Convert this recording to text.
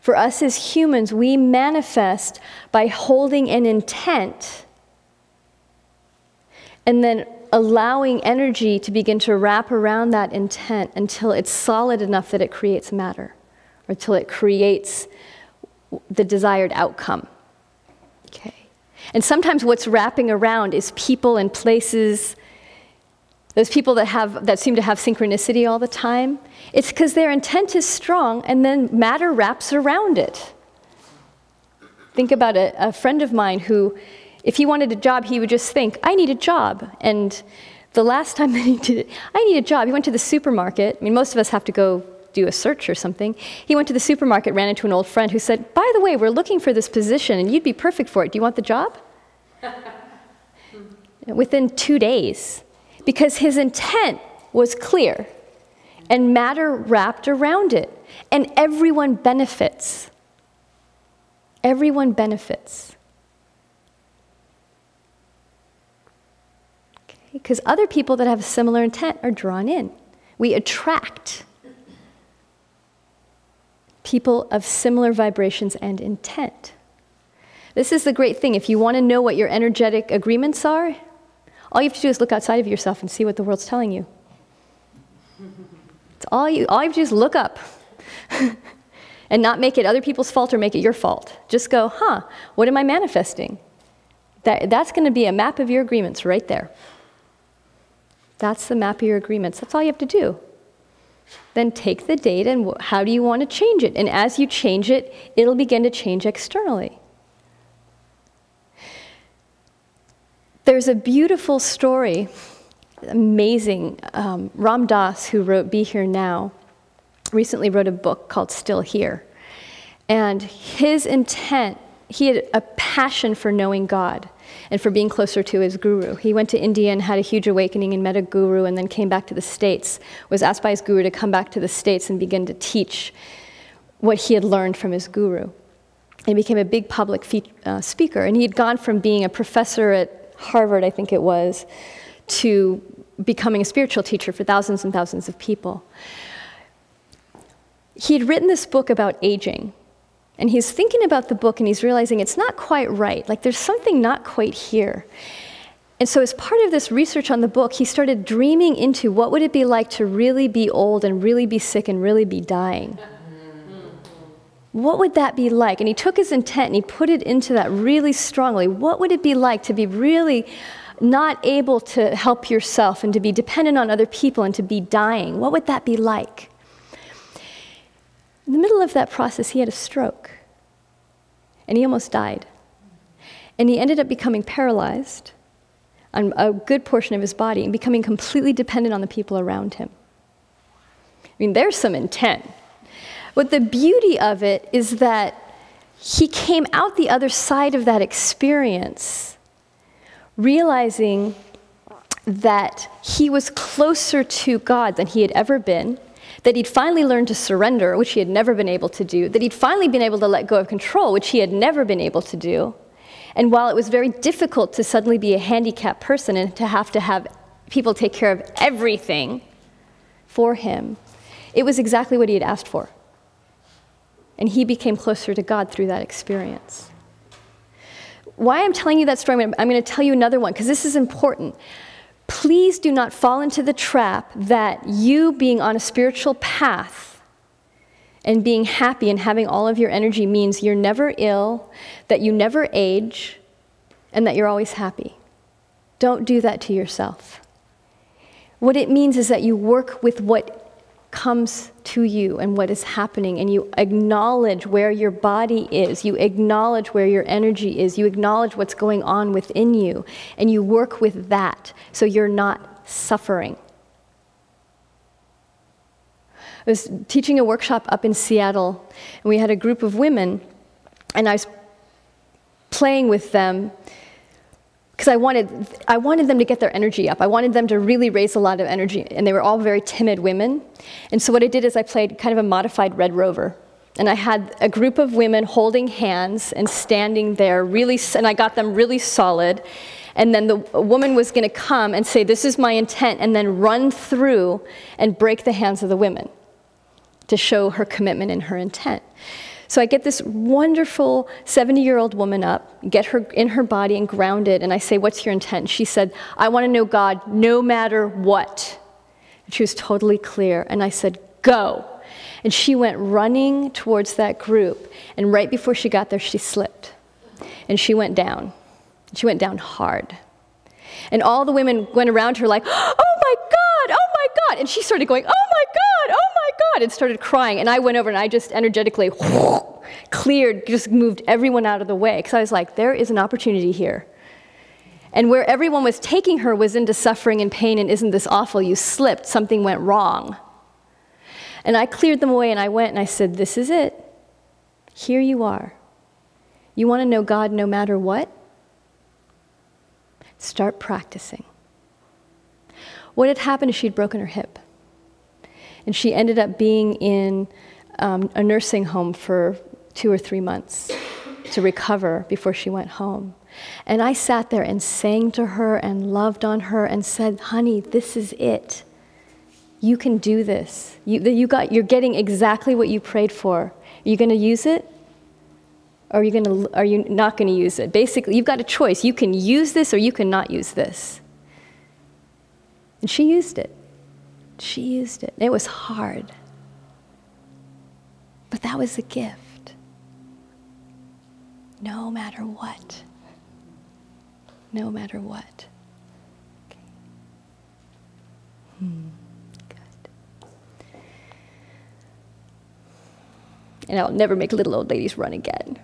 For us as humans, we manifest by holding an intent and then allowing energy to begin to wrap around that intent until it's solid enough that it creates matter, or until it creates the desired outcome. Okay. And sometimes what's wrapping around is people and places. Those people that seem to have synchronicity all the time, it's because their intent is strong and then matter wraps around it. Think about a friend of mine who, if he wanted a job, he would just think, I need a job. And the last time that he did it, I need a job, he went to the supermarket. I mean, most of us have to go do a search or something. He went to the supermarket, ran into an old friend who said, by the way, we're looking for this position and you'd be perfect for it. Do you want the job? Within 2 days. Because his intent was clear, and matter wrapped around it, and everyone benefits. Everyone benefits. Because other people that have a similar intent are drawn in. We attract people of similar vibrations and intent. This is the great thing. If you want to know what your energetic agreements are, all you have to do is look outside of yourself and see what the world's telling you. It's all you have to do is look up and not make it other people's fault or make it your fault. Just go, what am I manifesting? That's going to be a map of your agreements right there. That's the map of your agreements. That's all you have to do. Then take the data and how do you want to change it? And as you change it, it'll begin to change externally. There's a beautiful story, amazing. Ram Dass, who wrote Be Here Now, recently wrote a book called Still Here. And his intent, he had a passion for knowing God and for being closer to his guru. He went to India and had a huge awakening and met a guru and then came back to the States, was asked by his guru to come back to the States and begin to teach what he had learned from his guru. He became a big public speaker, and he had gone from being a professor at Harvard, I think it was, to becoming a spiritual teacher for thousands and thousands of people. He had written this book about aging, and he's thinking about the book and he's realizing it's not quite right, like there's something not quite here. And so as part of this research on the book, he started dreaming into what would it be like to really be old and really be sick and really be dying. What would that be like? And he took his intent and he put it into that really strongly. What would it be like to be really not able to help yourself and to be dependent on other people and to be dying? What would that be like? In the middle of that process, he had a stroke. And he almost died. And he ended up becoming paralyzed on a good portion of his body and becoming completely dependent on the people around him. I mean, there's some intent. But the beauty of it is that he came out the other side of that experience realizing that he was closer to God than he had ever been, that he'd finally learned to surrender, which he had never been able to do, that he'd finally been able to let go of control, which he had never been able to do. And while it was very difficult to suddenly be a handicapped person and to have people take care of everything for him, it was exactly what he had asked for. And he became closer to God through that experience. Why I'm telling you that story, I'm going to tell you another one, because this is important. Please do not fall into the trap that you being on a spiritual path and being happy and having all of your energy means you're never ill, that you never age, and that you're always happy. Don't do that to yourself. What it means is that you work with what comes to you and what is happening, and you acknowledge where your body is, you acknowledge where your energy is, you acknowledge what's going on within you, and you work with that so you're not suffering. I was teaching a workshop up in Seattle, and we had a group of women, and I was playing with them because I wanted them to get their energy up. I wanted them to really raise a lot of energy, and they were all very timid women. And so what I did is I played kind of a modified Red Rover. And I had a group of women holding hands and standing there and I got them really solid. And then the woman was going to come and say, this is my intent, and then run through and break the hands of the women to show her commitment and her intent. So I get this wonderful 70-year-old woman up, get her in her body and grounded, and I say, what's your intent? She said, I want to know God no matter what. And she was totally clear. And I said, go. And she went running towards that group. And right before she got there, she slipped. And she went down. She went down hard. And all the women went around her like, oh my God, oh my God. And she started going, oh my God, oh my God, and started crying. And I went over and I just energetically cleared, just moved everyone out of the way. Because I was like, there is an opportunity here. And where everyone was taking her was into suffering and pain and isn't this awful, you slipped, something went wrong. And I cleared them away and I went and I said, this is it. Here you are. You want to know God no matter what? Start practicing. What had happened is she'd broken her hip. And she ended up being in a nursing home for 2 or 3 months to recover before she went home. And I sat there and sang to her and loved on her and said, honey, this is it. You can do this. You're getting exactly what you prayed for. Are you going to use it? Or are you not going to use it? Basically, you've got a choice. You can use this or you can not use this. And she used it. She used it. It was hard. But that was a gift. No matter what. No matter what. Okay. Good. And I'll never make little old ladies run again.